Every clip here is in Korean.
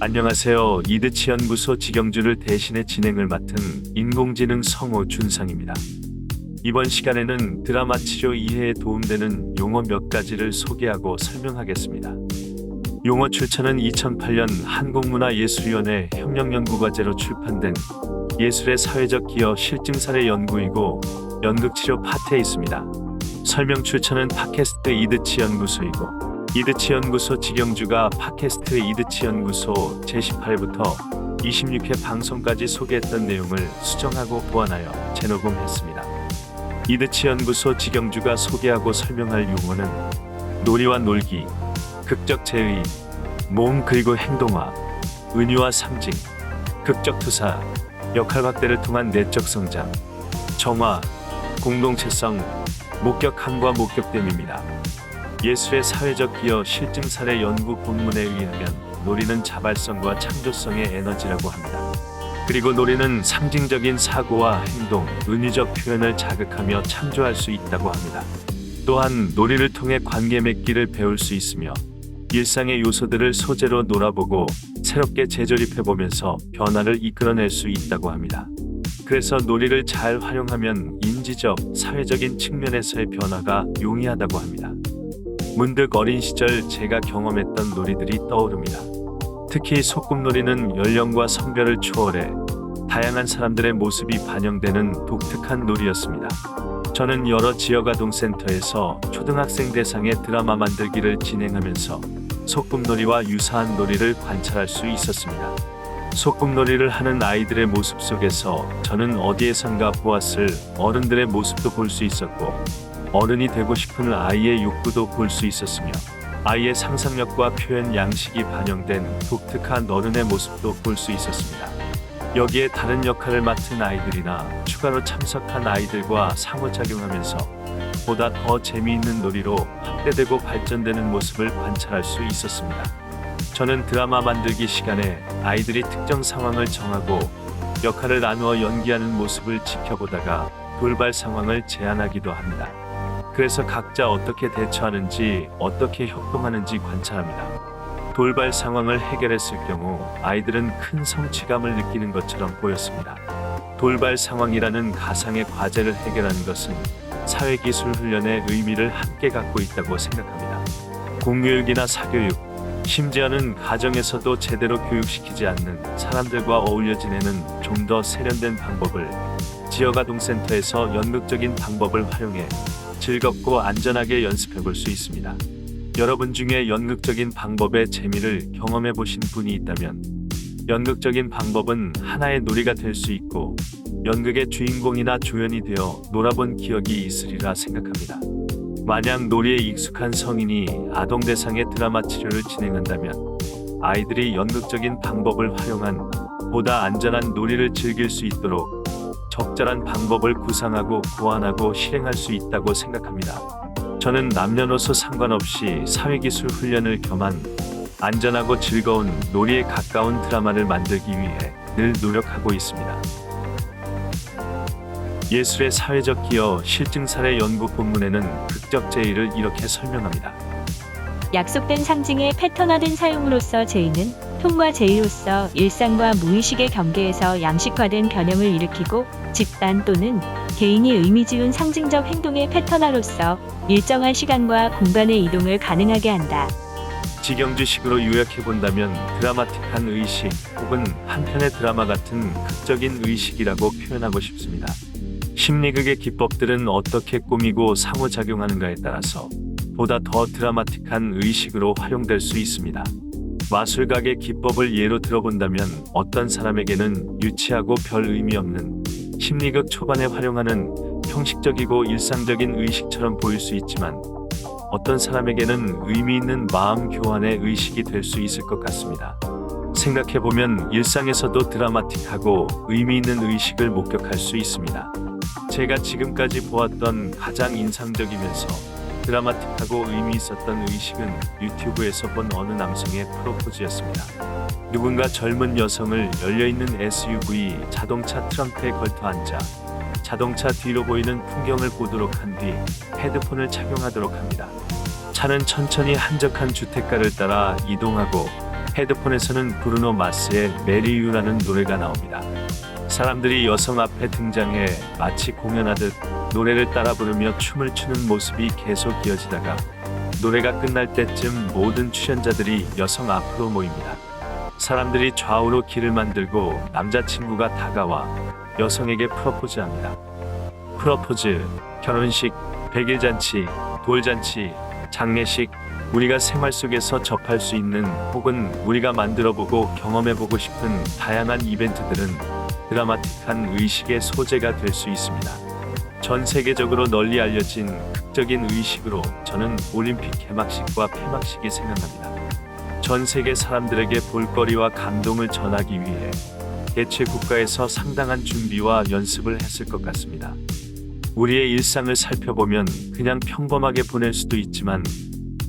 안녕하세요. 이드치 연구소 직영주를 대신해 진행을 맡은 인공지능 성우 준상입니다. 이번 시간에는 드라마 치료 이해에 도움되는 용어 몇 가지를 소개하고 설명하겠습니다. 용어 출처는 2008년 한국문화예술위원회 협력연구과제로 출판된 예술의 사회적 기여 실증사례 연구이고 연극치료 파트에 있습니다. 설명 출처는 팟캐스트 이드치 연구소이고 이드치 연구소 직영주가 팟캐스트 이드치 연구소 제18회부터 26회 방송까지 소개했던 내용을 수정하고 보완하여 재녹음했습니다. 이드치 연구소 직영주가 소개하고 설명할 용어는 놀이와 놀기, 극적 재의, 모음 그리고 행동화, 은유와 상징, 극적 투사, 역할 확대를 통한 내적 성장, 정화, 공동체성, 목격함과 목격됨입니다. 예술의 사회적 기여 실증 사례 연구 본문에 의하면 놀이는 자발성과 창조성의 에너지라고 합니다. 그리고 놀이는 상징적인 사고와 행동, 은유적 표현을 자극하며 창조할 수 있다고 합니다. 또한 놀이를 통해 관계 맺기를 배울 수 있으며 일상의 요소들을 소재로 놀아보고 새롭게 재조립해보면서 변화를 이끌어낼 수 있다고 합니다. 그래서 놀이를 잘 활용하면 인지적, 사회적인 측면에서의 변화가 용이하다고 합니다. 문득 어린 시절 제가 경험했던 놀이들이 떠오릅니다. 특히 소꿉놀이는 연령과 성별을 초월해 다양한 사람들의 모습이 반영되는 독특한 놀이였습니다. 저는 여러 지역아동센터에서 초등학생 대상의 드라마 만들기를 진행하면서 소꿉놀이와 유사한 놀이를 관찰할 수 있었습니다. 소꿉놀이를 하는 아이들의 모습 속에서 저는 어디에선가 보았을 어른들의 모습도 볼 수 있었고 어른이 되고 싶은 아이의 욕구도 볼 수 있었으며 아이의 상상력과 표현 양식이 반영된 독특한 어른의 모습도 볼 수 있었습니다. 여기에 다른 역할을 맡은 아이들이나 추가로 참석한 아이들과 상호작용하면서 보다 더 재미있는 놀이로 확대되고 발전되는 모습을 관찰할 수 있었습니다. 저는 드라마 만들기 시간에 아이들이 특정 상황을 정하고 역할을 나누어 연기하는 모습을 지켜보다가 돌발 상황을 제안하기도 합니다. 그래서 각자 어떻게 대처하는지, 어떻게 협동하는지 관찰합니다. 돌발 상황을 해결했을 경우 아이들은 큰 성취감을 느끼는 것처럼 보였습니다. 돌발 상황이라는 가상의 과제를 해결하는 것은 사회기술 훈련의 의미를 함께 갖고 있다고 생각합니다. 공교육이나 사교육, 심지어는 가정에서도 제대로 교육시키지 않는 사람들과 어울려 지내는 좀 더 세련된 방법을 지역아동센터에서 연극적인 방법을 활용해 즐겁고 안전하게 연습해 볼 수 있습니다. 여러분 중에 연극적인 방법의 재미를 경험해 보신 분이 있다면 연극적인 방법은 하나의 놀이가 될 수 있고 연극의 주인공이나 조연이 되어 놀아본 기억이 있으리라 생각합니다. 만약 놀이에 익숙한 성인이 아동 대상의 드라마 치료를 진행한다면 아이들이 연극적인 방법을 활용한 보다 안전한 놀이를 즐길 수 있도록 적절한 방법을 구상하고 고안하고 실행할 수 있다고 생각합니다. 저는 남녀노소 상관없이 사회기술 훈련을 겸한 안전하고 즐거운 놀이에 가까운 드라마를 만들기 위해 늘 노력하고 있습니다. 예술의 사회적 기여 실증 사례 연구 본문에는 극적 제의를 이렇게 설명합니다. 약속된 상징의 패턴화된 사용으로서 제의는 통과 제의로서 일상과 무의식의 경계에서 양식화된 변형을 일으키고 집단 또는 개인이 의미지운 상징적 행동의 패턴화로서 일정한 시간과 공간의 이동을 가능하게 한다. 직영주식으로 요약해본다면 드라마틱한 의식 혹은 한편의 드라마 같은 극적인 의식이라고 표현하고 싶습니다. 심리극의 기법들은 어떻게 꾸미고 상호작용하는가에 따라서 보다 더 드라마틱한 의식으로 활용될 수 있습니다. 마술각의 기법을 예로 들어본다면 어떤 사람에게는 유치하고 별 의미 없는 심리극 초반에 활용하는 형식적이고 일상적인 의식처럼 보일 수 있지만 어떤 사람에게는 의미 있는 마음 교환의 의식이 될 수 있을 것 같습니다. 생각해보면 일상에서도 드라마틱하고 의미 있는 의식을 목격할 수 있습니다. 제가 지금까지 보았던 가장 인상적이면서 드라마틱하고 의미 있었던 의식은 유튜브에서 본 어느 남성의 프로포즈였습니다. 누군가 젊은 여성을 열려있는 SUV 자동차 트렁크에 걸터 앉아 자동차 뒤로 보이는 풍경을 보도록 한 뒤 헤드폰을 착용하도록 합니다. 차는 천천히 한적한 주택가를 따라 이동하고 헤드폰에서는 브루노 마스의 메리 유라는 노래가 나옵니다. 사람들이 여성 앞에 등장해 마치 공연하듯 노래를 따라 부르며 춤을 추는 모습이 계속 이어지다가 노래가 끝날 때쯤 모든 출연자들이 여성 앞으로 모입니다. 사람들이 좌우로 길을 만들고 남자친구가 다가와 여성에게 프러포즈합니다. 프러포즈, 결혼식, 백일잔치, 돌잔치, 장례식, 우리가 생활 속에서 접할 수 있는 혹은 우리가 만들어보고 경험해보고 싶은 다양한 이벤트들은 드라마틱한 의식의 소재가 될 수 있습니다. 전 세계적으로 널리 알려진 극적인 의식으로 저는 올림픽 개막식과 폐막식이 생각납니다. 전 세계 사람들에게 볼거리와 감동을 전하기 위해 개최 국가에서 상당한 준비와 연습을 했을 것 같습니다. 우리의 일상을 살펴보면 그냥 평범하게 보낼 수도 있지만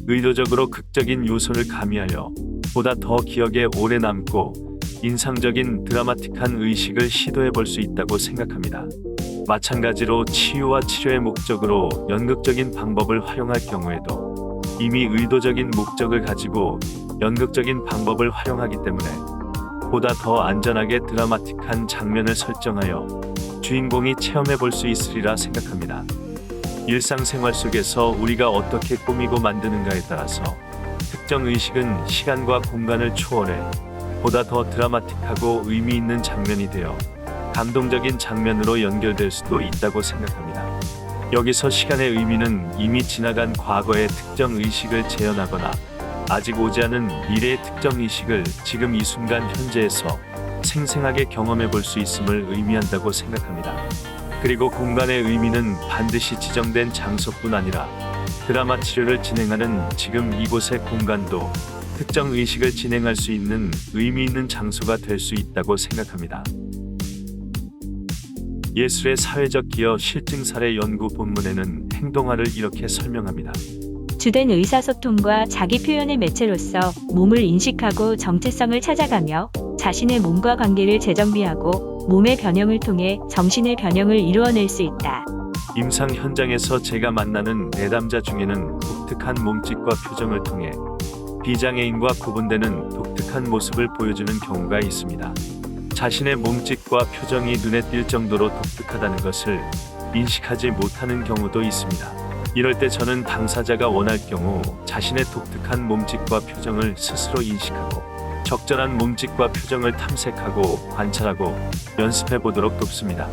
의도적으로 극적인 요소를 가미하여 보다 더 기억에 오래 남고 인상적인 드라마틱한 의식을 시도해 볼 수 있다고 생각합니다. 마찬가지로 치유와 치료의 목적으로 연극적인 방법을 활용할 경우에도 이미 의도적인 목적을 가지고 연극적인 방법을 활용하기 때문에 보다 더 안전하게 드라마틱한 장면을 설정하여 주인공이 체험해 볼 수 있으리라 생각합니다. 일상생활 속에서 우리가 어떻게 꾸미고 만드는가에 따라서 특정 의식은 시간과 공간을 초월해 보다 더 드라마틱하고 의미 있는 장면이 되어 감동적인 장면으로 연결될 수도 있다고 생각합니다. 여기서 시간의 의미는 이미 지나간 과거의 특정 의식을 재현하거나 아직 오지 않은 미래의 특정 의식을 지금 이 순간 현재에서 생생하게 경험해 볼 수 있음을 의미한다고 생각합니다. 그리고 공간의 의미는 반드시 지정된 장소뿐 아니라 드라마 치료를 진행하는 지금 이곳의 공간도 특정 의식을 진행할 수 있는 의미 있는 장소가 될 수 있다고 생각합니다. 예술의 사회적 기여 실증 사례 연구 본문에는 행동화를 이렇게 설명합니다. 주된 의사소통과 자기 표현의 매체로서 몸을 인식하고 정체성을 찾아가며 자신의 몸과 관계를 재정비하고 몸의 변형을 통해 정신의 변형을 이루어낼 수 있다. 임상 현장에서 제가 만나는 내담자 중에는 독특한 몸짓과 표정을 통해 비장애인과 구분되는 독특한 모습을 보여주는 경우가 있습니다. 자신의 몸짓과 표정이 눈에 띌 정도로 독특하다는 것을 인식하지 못하는 경우도 있습니다. 이럴 때 저는 당사자가 원할 경우 자신의 독특한 몸짓과 표정을 스스로 인식하고 적절한 몸짓과 표정을 탐색하고 관찰하고 연습해 보도록 돕습니다.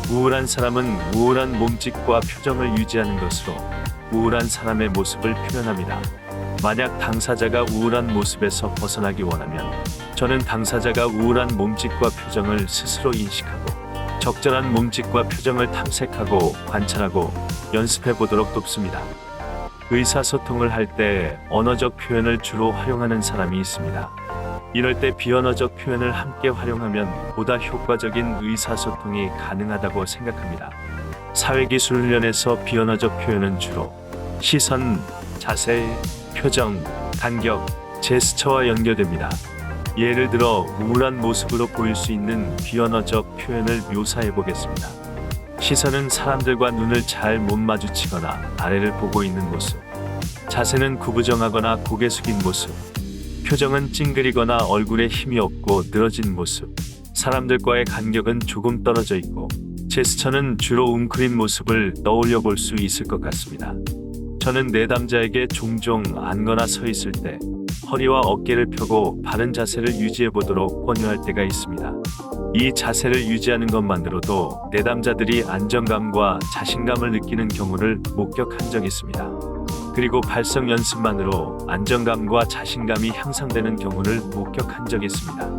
우울한 사람은 우울한 몸짓과 표정을 유지하는 것으로 우울한 사람의 모습을 표현합니다. 만약 당사자가 우울한 모습에서 벗어나기 원하면 저는 당사자가 우울한 몸짓과 표정을 스스로 인식하고 적절한 몸짓과 표정을 탐색하고 관찰하고 연습해 보도록 돕습니다. 의사소통을 할 때 언어적 표현을 주로 활용하는 사람이 있습니다. 이럴 때 비언어적 표현을 함께 활용하면 보다 효과적인 의사소통이 가능하다고 생각합니다. 사회기술 훈련에서 비언어적 표현은 주로 시선, 자세, 표정, 간격, 제스처와 연결됩니다. 예를 들어 우울한 모습으로 보일 수 있는 비언어적 표현을 묘사해 보겠습니다. 시선은 사람들과 눈을 잘 못 마주치거나 아래를 보고 있는 모습. 자세는 구부정하거나 고개 숙인 모습. 표정은 찡그리거나 얼굴에 힘이 없고 늘어진 모습. 사람들과의 간격은 조금 떨어져 있고 제스처는 주로 웅크린 모습을 떠올려 볼 수 있을 것 같습니다. 저는 내담자에게 종종 앉거나 서 있을 때 허리와 어깨를 펴고 바른 자세를 유지해 보도록 권유할 때가 있습니다. 이 자세를 유지하는 것만으로도 내담자들이 안정감과 자신감을 느끼는 경우를 목격한 적이 있습니다. 그리고 발성 연습만으로 안정감과 자신감이 향상되는 경우를 목격한 적이 있습니다.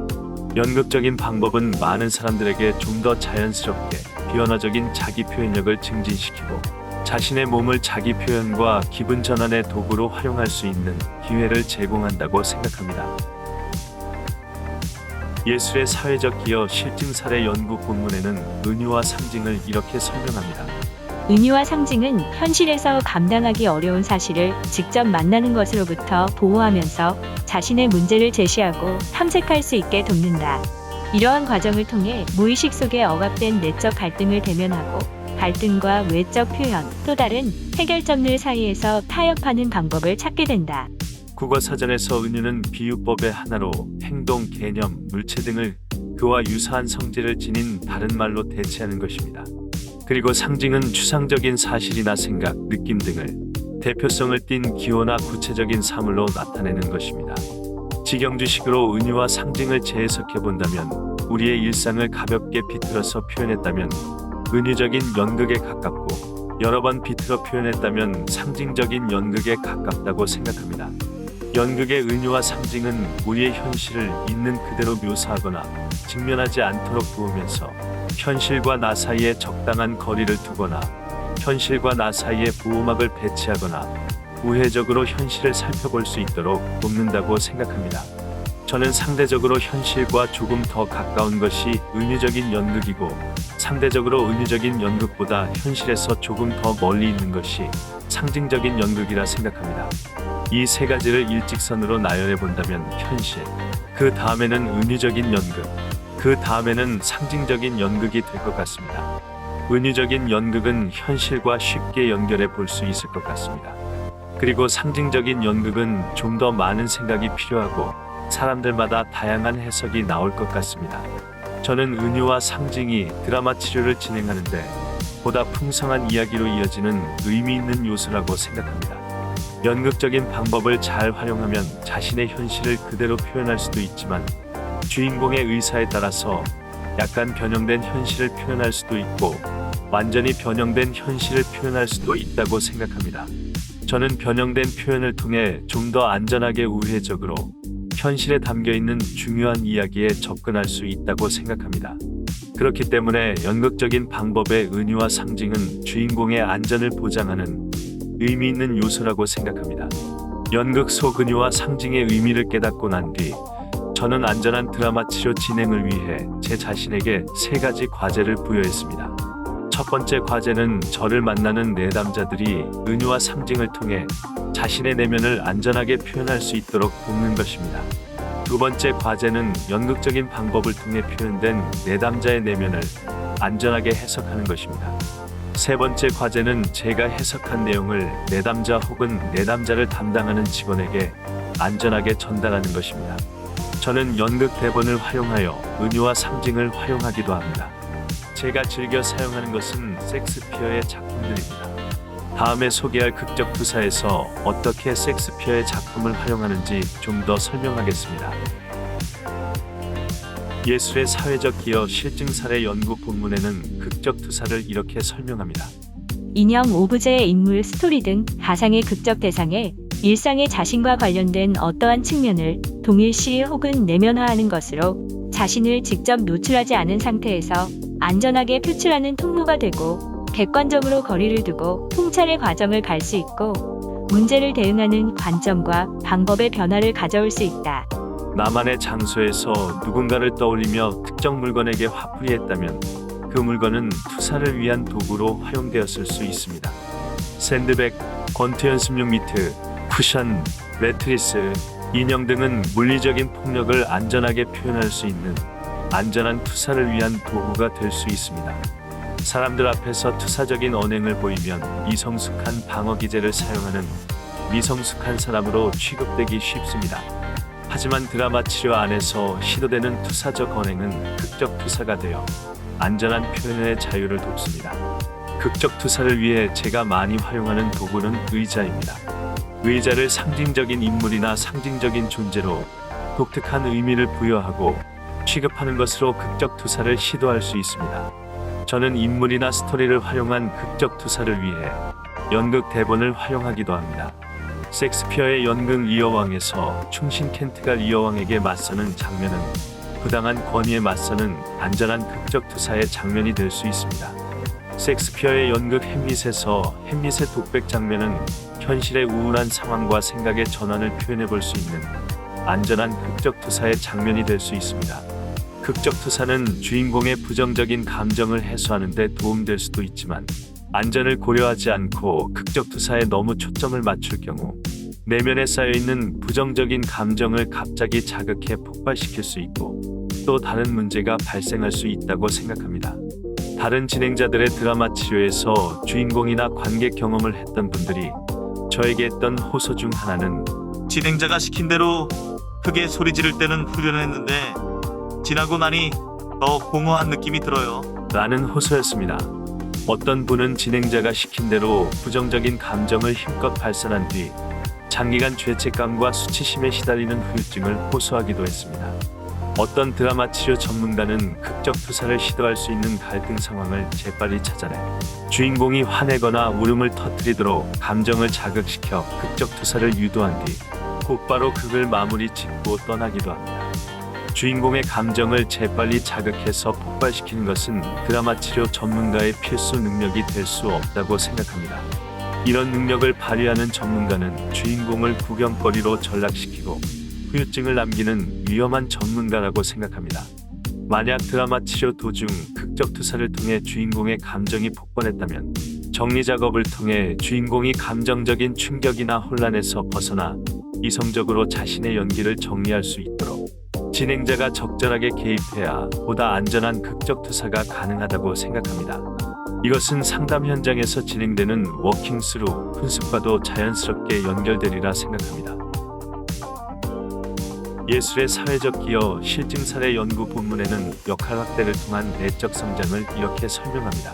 연극적인 방법은 많은 사람들에게 좀 더 자연스럽게 비언어적인 자기 표현력을 증진시키고 자신의 몸을 자기 표현과 기분 전환의 도구로 활용할 수 있는 기회를 제공한다고 생각합니다. 예술의 사회적 기여 실증 사례 연구 본문에는 은유와 상징을 이렇게 설명합니다. 은유와 상징은 현실에서 감당하기 어려운 사실을 직접 만나는 것으로부터 보호하면서 자신의 문제를 제시하고 탐색할 수 있게 돕는다. 이러한 과정을 통해 무의식 속에 억압된 내적 갈등을 대면하고 갈등과 외적 표현, 또 다른 해결점들 사이에서 타협하는 방법을 찾게 된다. 국어사전에서 은유는 비유법의 하나로 행동, 개념, 물체 등을 그와 유사한 성질을 지닌 다른 말로 대체하는 것입니다. 그리고 상징은 추상적인 사실이나 생각, 느낌 등을 대표성을 띤 기호나 구체적인 사물로 나타내는 것입니다. 직영주식으로 은유와 상징을 재해석해 본다면, 우리의 일상을 가볍게 비틀어서 표현했다면 은유적인 연극에 가깝고, 여러 번 비틀어 표현했다면 상징적인 연극에 가깝다고 생각합니다. 연극의 은유와 상징은 우리의 현실을 있는 그대로 묘사하거나 직면하지 않도록 도우면서 현실과 나 사이에 적당한 거리를 두거나 현실과 나 사이에 보호막을 배치하거나 우회적으로 현실을 살펴볼 수 있도록 돕는다고 생각합니다. 저는 상대적으로 현실과 조금 더 가까운 것이 은유적인 연극이고, 상대적으로 은유적인 연극보다 현실에서 조금 더 멀리 있는 것이 상징적인 연극이라 생각합니다. 이 세 가지를 일직선으로 나열해 본다면 현실, 그 다음에는 은유적인 연극, 그 다음에는 상징적인 연극이 될 것 같습니다. 은유적인 연극은 현실과 쉽게 연결해 볼 수 있을 것 같습니다. 그리고 상징적인 연극은 좀 더 많은 생각이 필요하고 사람들마다 다양한 해석이 나올 것 같습니다. 저는 은유와 상징이 드라마 치료를 진행하는데 보다 풍성한 이야기로 이어지는 의미 있는 요소라고 생각합니다. 연극적인 방법을 잘 활용하면 자신의 현실을 그대로 표현할 수도 있지만, 주인공의 의사에 따라서 약간 변형된 현실을 표현할 수도 있고 완전히 변형된 현실을 표현할 수도 있다고 생각합니다. 저는 변형된 표현을 통해 좀 더 안전하게 우회적으로 현실에 담겨있는 중요한 이야기에 접근할 수 있다고 생각합니다. 그렇기 때문에 연극적인 방법의 은유와 상징은 주인공의 안전을 보장하는 의미 있는 요소라고 생각합니다. 연극 속 은유와 상징의 의미를 깨닫고 난 뒤, 저는 안전한 드라마 치료 진행을 위해 제 자신에게 세 가지 과제를 부여했습니다. 첫 번째 과제는 저를 만나는 내담자들이 은유와 상징을 통해 자신의 내면을 안전하게 표현할 수 있도록 돕는 것입니다. 두 번째 과제는 연극적인 방법을 통해 표현된 내담자의 내면을 안전하게 해석하는 것입니다. 세 번째 과제는 제가 해석한 내용을 내담자 혹은 내담자를 담당하는 직원에게 안전하게 전달하는 것입니다. 저는 연극 대본을 활용하여 은유와 상징을 활용하기도 합니다. 제가 즐겨 사용하는 것은 섹스피어의 작품들입니다. 다음에 소개할 극적 투사에서 어떻게 섹스피어의 작품을 활용하는지 좀 더 설명하겠습니다. 예술의 사회적 기여 실증 사례 연구 본문에는 극적 투사를 이렇게 설명합니다. 인형, 오브제, 인물, 스토리 등 가상의 극적 대상에 일상의 자신과 관련된 어떠한 측면을 동일시 혹은 내면화하는 것으로 자신을 직접 노출하지 않은 상태에서 안전하게 표출하는 통로가 되고, 객관적으로 거리를 두고 통찰의 과정을 갈 수 있고 문제를 대응하는 관점과 방법의 변화를 가져올 수 있다. 나만의 장소에서 누군가를 떠올리며 특정 물건에게 화풀이했다면 그 물건은 투사를 위한 도구로 활용되었을 수 있습니다. 샌드백, 권투 연습용 미트, 쿠션, 매트리스, 인형 등은 물리적인 폭력을 안전하게 표현할 수 있는 안전한 투사를 위한 도구가 될 수 있습니다. 사람들 앞에서 투사적인 언행을 보이면 미성숙한 방어 기제를 사용하는 미성숙한 사람으로 취급되기 쉽습니다. 하지만 드라마 치료 안에서 시도되는 투사적 언행은 극적 투사가 되어 안전한 표현의 자유를 돕습니다. 극적 투사를 위해 제가 많이 활용하는 도구는 의자입니다. 의자를 상징적인 인물이나 상징적인 존재로 독특한 의미를 부여하고 취급하는 것으로 극적 투사를 시도할 수 있습니다. 저는 인물이나 스토리를 활용한 극적 투사를 위해 연극 대본을 활용하기도 합니다. 섹스피어의 연극 리어왕에서 충신 켄트가 리어왕에게 맞서는 장면은 부당한 권위에 맞서는 안전한 극적 투사의 장면이 될 수 있습니다. 섹스피어의 연극 햄릿에서 햄릿의 독백 장면은 현실의 우울한 상황과 생각의 전환을 표현해 볼 수 있는 안전한 극적 투사의 장면이 될 수 있습니다. 극적 투사는 주인공의 부정적인 감정을 해소하는 데 도움될 수도 있지만, 안전을 고려하지 않고 극적 투사에 너무 초점을 맞출 경우 내면에 쌓여있는 부정적인 감정을 갑자기 자극해 폭발시킬 수 있고 또 다른 문제가 발생할 수 있다고 생각합니다. 다른 진행자들의 드라마 치료에서 주인공이나 관객 경험을 했던 분들이 저에게 했던 호소 중 하나는 진행자가 시킨 대로 크게 소리 지를 때는 훈련을 했는데 지나고 나니 더 공허한 느낌이 들어요. 라는 호소였습니다. 어떤 분은 진행자가 시킨 대로 부정적인 감정을 힘껏 발산한 뒤 장기간 죄책감과 수치심에 시달리는 후유증을 호소하기도 했습니다. 어떤 드라마 치료 전문가는 극적 투사를 시도할 수 있는 갈등 상황을 재빨리 찾아내 주인공이 화내거나 울음을 터뜨리도록 감정을 자극시켜 극적 투사를 유도한 뒤 곧바로 극을 마무리 짓고 떠나기도 합니다. 주인공의 감정을 재빨리 자극해서 폭발시키는 것은 드라마 치료 전문가의 필수 능력이 될 수 없다고 생각합니다. 이런 능력을 발휘하는 전문가는 주인공을 구경거리로 전락시키고 후유증을 남기는 위험한 전문가라고 생각합니다. 만약 드라마 치료 도중 극적 투사를 통해 주인공의 감정이 폭발했다면 정리 작업을 통해 주인공이 감정적인 충격이나 혼란에서 벗어나 이성적으로 자신의 연기를 정리할 수 있도록 진행자가 적절하게 개입해야 보다 안전한 극적 투사가 가능하다고 생각합니다. 이것은 상담 현장에서 진행되는 워킹 스루 훈습과도 자연스럽게 연결되리라 생각합니다. 예술의 사회적 기여 실증 사례 연구 본문에는 역할 확대를 통한 내적 성장을 이렇게 설명합니다.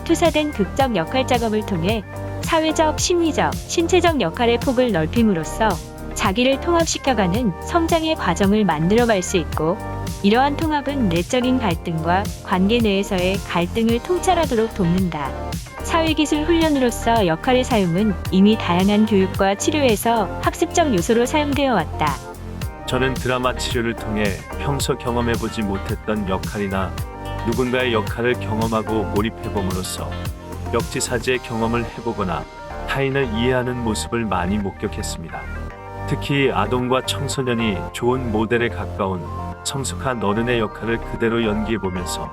투사된 극적 역할 작업을 통해 사회적, 심리적, 신체적 역할의 폭을 넓힘으로써 자기를 통합시켜가는 성장의 과정을 만들어갈 수 있고, 이러한 통합은 내적인 갈등과 관계 내에서의 갈등을 통찰하도록 돕는다. 사회기술 훈련으로서 역할의 사용은 이미 다양한 교육과 치료에서 학습적 요소로 사용되어 왔다. 저는 드라마 치료를 통해 평소 경험해보지 못했던 역할이나 누군가의 역할을 경험하고 몰입해봄으로써 역지사지의 경험을 해보거나 타인을 이해하는 모습을 많이 목격했습니다. 특히 아동과 청소년이 좋은 모델에 가까운 성숙한 어른의 역할을 그대로 연기해보면서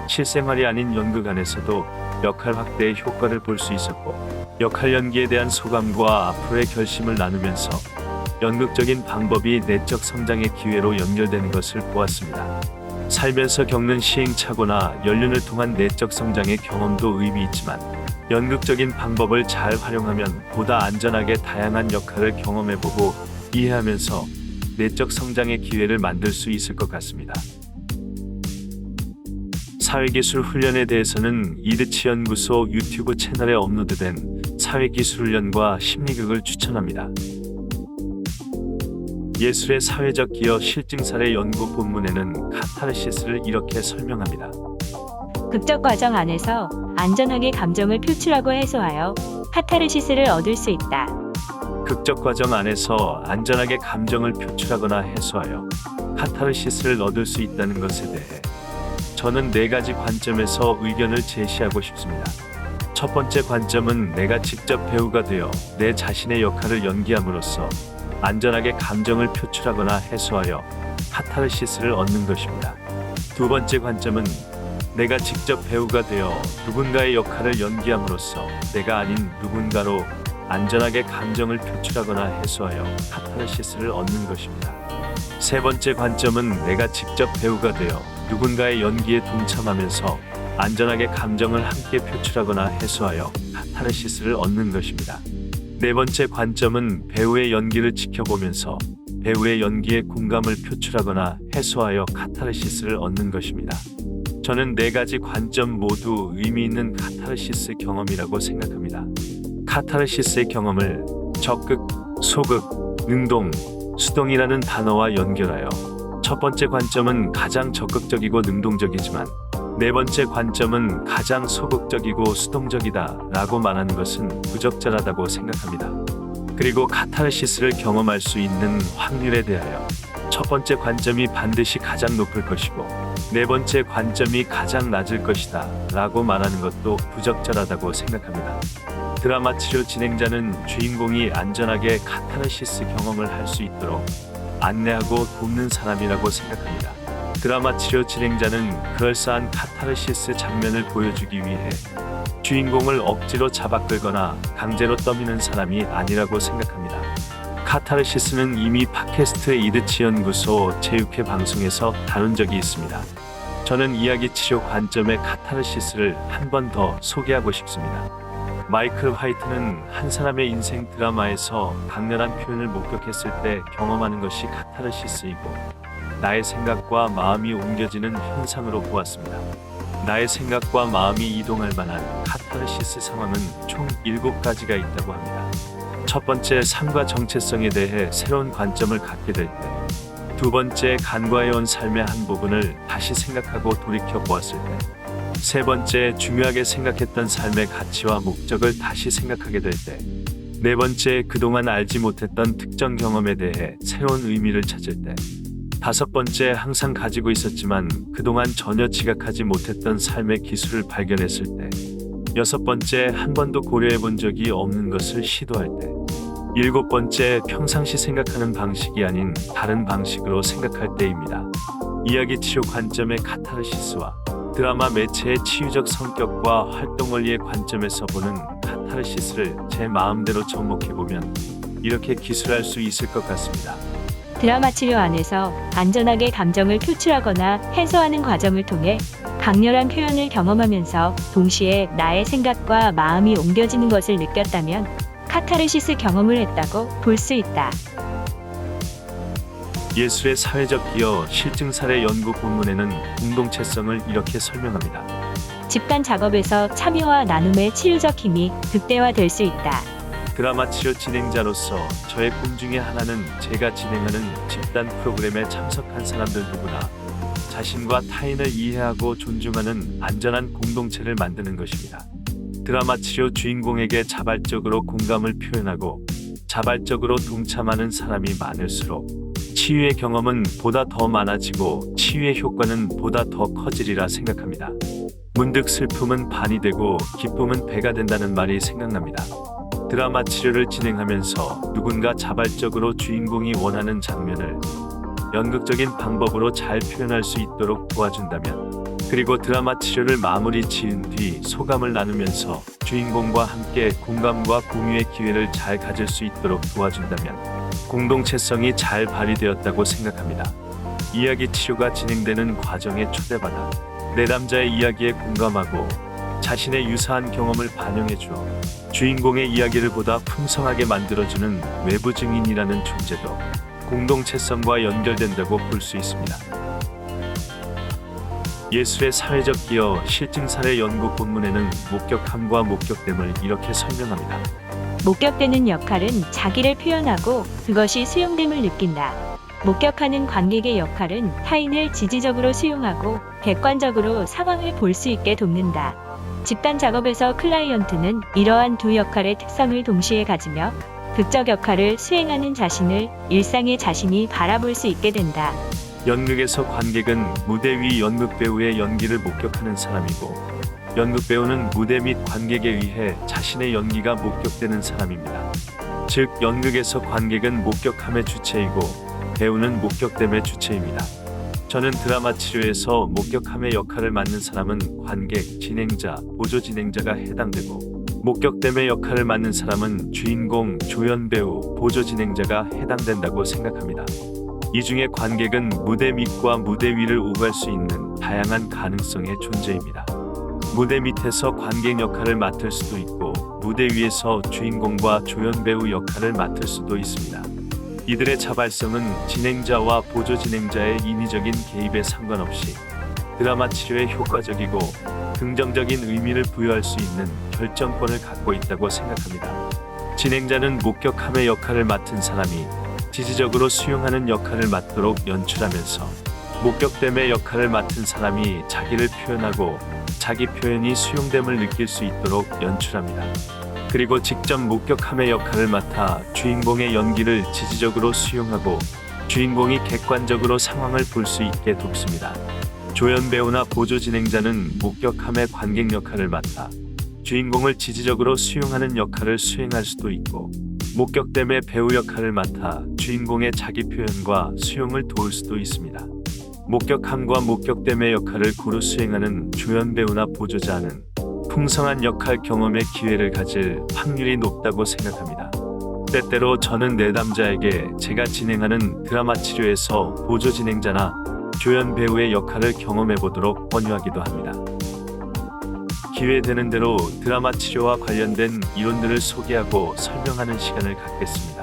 실생활이 아닌 연극 안에서도 역할 확대의 효과를 볼 수 있었고, 역할 연기에 대한 소감과 앞으로의 결심을 나누면서 연극적인 방법이 내적 성장의 기회로 연결되는 것을 보았습니다. 살면서 겪는 시행착오나 연륜을 통한 내적 성장의 경험도 의미 있지만, 연극적인 방법을 잘 활용하면 보다 안전하게 다양한 역할을 경험해보고 이해하면서 내적 성장의 기회를 만들 수 있을 것 같습니다. 사회기술 훈련에 대해서는 이드치 연구소 유튜브 채널에 업로드된 사회기술 훈련과 심리극을 추천합니다. 예술의 사회적 기여 실증 사례 연구 본문에는 카타르시스를 이렇게 설명합니다. 극적 과정 안에서 안전하게 감정을 표출하고 해소하여 카타르시스를 얻을 수 있다. 극적 과정 안에서 안전하게 감정을 표출하거나 해소하여 카타르시스를 얻을 수 있다는 것에 대해 저는 4가지 관점에서 의견을 제시하고 싶습니다. 첫 번째 관점은 내가 직접 배우가 되어 내 자신의 역할을 연기함으로써 안전하게 감정을 표출하거나 해소하여 카타르시스를 얻는 것입니다. 두 번째 관점은 내가 직접 배우가 되어 누군가의 역할을 연기함으로써 내가 아닌 누군가로 안전하게 감정을 표출하거나 해소하여 카타르시스를 얻는 것입니다. 세 번째 관점은 내가 직접 배우가 되어 누군가의 연기에 동참하면서 안전하게 감정을 함께 표출하거나 해소하여 카타르시스를 얻는 것입니다. 네 번째 관점은 배우의 연기를 지켜보면서 배우의 연기에 공감을 표출하거나 해소하여 카타르시스를 얻는 것입니다. 저는 4가지 관점 모두 의미 있는 카타르시스 경험이라고 생각합니다. 카타르시스의 경험을 적극, 소극, 능동, 수동이라는 단어와 연결하여 첫 번째 관점은 가장 적극적이고 능동적이지만 네 번째 관점은 가장 소극적이고 수동적이다 라고 말하는 것은 부적절하다고 생각합니다. 그리고 카타르시스를 경험할 수 있는 확률에 대하여 첫 번째 관점이 반드시 가장 높을 것이고 네 번째 관점이 가장 낮을 것이다 라고 말하는 것도 부적절하다고 생각합니다. 드라마 치료 진행자는 주인공이 안전하게 카타르시스 경험을 할 수 있도록 안내하고 돕는 사람이라고 생각합니다. 드라마 치료 진행자는 그럴싸한 카타르시스 장면을 보여주기 위해 주인공을 억지로 잡아 끌거나 강제로 떠미는 사람이 아니라고 생각합니다. 카타르시스는 이미 팟캐스트 이드치 연구소 제6회 방송에서 다룬 적이 있습니다. 저는 이야기 치료 관점의 카타르시스를 한 번 더 소개하고 싶습니다. 마이클 화이트는 한 사람의 인생 드라마에서 강렬한 표현을 목격했을 때 경험하는 것이 카타르시스이고 나의 생각과 마음이 옮겨지는 현상으로 보았습니다. 나의 생각과 마음이 이동할 만한 카타르시스 상황은 총 7가지가 있다고 합니다. 첫 번째, 삶과 정체성에 대해 새로운 관점을 갖게 될 때. 두 번째, 간과해온 삶의 한 부분을 다시 생각하고 돌이켜 보았을 때. 세 번째, 중요하게 생각했던 삶의 가치와 목적을 다시 생각하게 될 때. 네 번째, 그동안 알지 못했던 특정 경험에 대해 새로운 의미를 찾을 때. 다섯 번째, 항상 가지고 있었지만 그동안 전혀 지각하지 못했던 삶의 기술을 발견했을 때. 여섯 번째, 한 번도 고려해 본 적이 없는 것을 시도할 때. 일곱 번째, 평상시 생각하는 방식이 아닌 다른 방식으로 생각할 때입니다. 이야기 치료 관점의 카타르시스와 드라마 매체의 치유적 성격과 활동 원리의 관점에서 보는 카타르시스를 제 마음대로 접목해보면 이렇게 기술할 수 있을 것 같습니다. 드라마 치료 안에서 안전하게 감정을 표출하거나 해소하는 과정을 통해 강렬한 표현을 경험하면서 동시에 나의 생각과 마음이 옮겨지는 것을 느꼈다면 카타르시스 경험을 했다고 볼 수 있다. 예술의 사회적 기여 실증 사례 연구 본문에는 공동체성을 이렇게 설명합니다. 집단 작업에서 참여와 나눔의 치유적 힘이 극대화될 수 있다. 드라마 치료 진행자로서 저의 꿈 중에 하나는 제가 진행하는 집단 프로그램에 참석한 사람들 누구나 자신과 타인을 이해하고 존중하는 안전한 공동체를 만드는 것입니다. 드라마 치료 주인공에게 자발적으로 공감을 표현하고 자발적으로 동참하는 사람이 많을수록 치유의 경험은 보다 더 많아지고 치유의 효과는 보다 더 커지리라 생각합니다. 문득 슬픔은 반이 되고 기쁨은 배가 된다는 말이 생각납니다. 드라마 치료를 진행하면서 누군가 자발적으로 주인공이 원하는 장면을 연극적인 방법으로 잘 표현할 수 있도록 도와준다면, 그리고 드라마 치료를 마무리 지은 뒤 소감을 나누면서 주인공과 함께 공감과 공유의 기회를 잘 가질 수 있도록 도와준다면 공동체성이 잘 발휘되었다고 생각합니다. 이야기 치료가 진행되는 과정에 초대받아 내담자의 이야기에 공감하고 자신의 유사한 경험을 반영해주어 주인공의 이야기를 보다 풍성하게 만들어주는 외부 증인이라는 존재도 공동체성과 연결된다고 볼 수 있습니다. 예술의 사회적 기여 실증 사례 연구 본문에는 목격함과 목격됨을 이렇게 설명합니다. 목격되는 역할은 자기를 표현하고 그것이 수용됨을 느낀다. 목격하는 관객의 역할은 타인을 지지적으로 수용하고 객관적으로 상황을 볼 수 있게 돕는다. 집단 작업에서 클라이언트는 이러한 두 역할의 특성을 동시에 가지며 극적 역할을 수행하는 자신을 일상의 자신이 바라볼 수 있게 된다. 연극에서 관객은 무대 위 연극 배우의 연기를 목격하는 사람이고, 연극 배우는 무대 및 관객에 의해 자신의 연기가 목격되는 사람입니다. 즉, 연극에서 관객은 목격함의 주체이고 배우는 목격됨의 주체입니다. 저는 드라마 치료에서 목격함의 역할을 맡는 사람은 관객, 진행자, 보조 진행자가 해당되고, 목격됨의 역할을 맡는 사람은 주인공, 조연 배우, 보조 진행자가 해당된다고 생각합니다. 이 중에 관객은 무대 밑과 무대 위를 오갈 수 있는 다양한 가능성의 존재입니다. 무대 밑에서 관객 역할을 맡을 수도 있고, 무대 위에서 주인공과 조연 배우 역할을 맡을 수도 있습니다. 이들의 자발성은 진행자와 보조 진행자의 인위적인 개입에 상관없이 드라마 치료에 효과적이고 긍정적인 의미를 부여할 수 있는 결정권을 갖고 있다고 생각합니다. 진행자는 목격함의 역할을 맡은 사람이 지지적으로 수용하는 역할을 맡도록 연출하면서, 목격됨의 역할을 맡은 사람이 자기를 표현하고 자기 표현이 수용됨을 느낄 수 있도록 연출합니다. 그리고 직접 목격함의 역할을 맡아 주인공의 연기를 지지적으로 수용하고 주인공이 객관적으로 상황을 볼 수 있게 돕습니다. 조연 배우나 보조 진행자는 목격함의 관객 역할을 맡아 주인공을 지지적으로 수용하는 역할을 수행할 수도 있고, 목격됨의 배우 역할을 맡아 주인공의 자기 표현과 수용을 도울 수도 있습니다. 목격함과 목격됨의 역할을 고루 수행하는 조연 배우나 보조자는 풍성한 역할 경험의 기회를 가질 확률이 높다고 생각합니다. 때때로 저는 내담자에게 제가 진행하는 드라마 치료에서 보조 진행자나 조연 배우의 역할을 경험해 보도록 권유하기도 합니다. 기회 되는 대로 드라마 치료와 관련된 이론들을 소개하고 설명하는 시간을 갖겠습니다.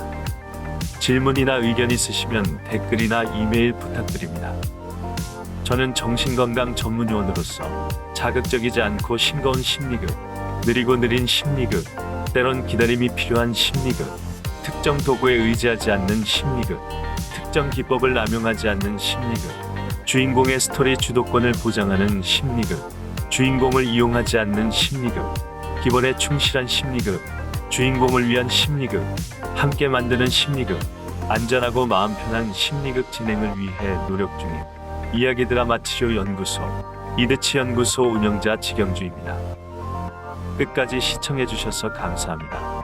질문이나 의견 있으시면 댓글이나 이메일 부탁드립니다. 저는 정신건강 전문요원으로서 자극적이지 않고 싱거운 심리극, 느리고 느린 심리극, 때론 기다림이 필요한 심리극, 특정 도구에 의지하지 않는 심리극, 특정 기법을 남용하지 않는 심리극, 주인공의 스토리 주도권을 보장하는 심리극, 주인공을 이용하지 않는 심리극, 기본에 충실한 심리극, 주인공을 위한 심리극, 함께 만드는 심리극, 안전하고 마음 편한 심리극 진행을 위해 노력 중인 이야기 드라마 치료 연구소 이드치 연구소 운영자 지경주입니다. 끝까지 시청해 주셔서 감사합니다.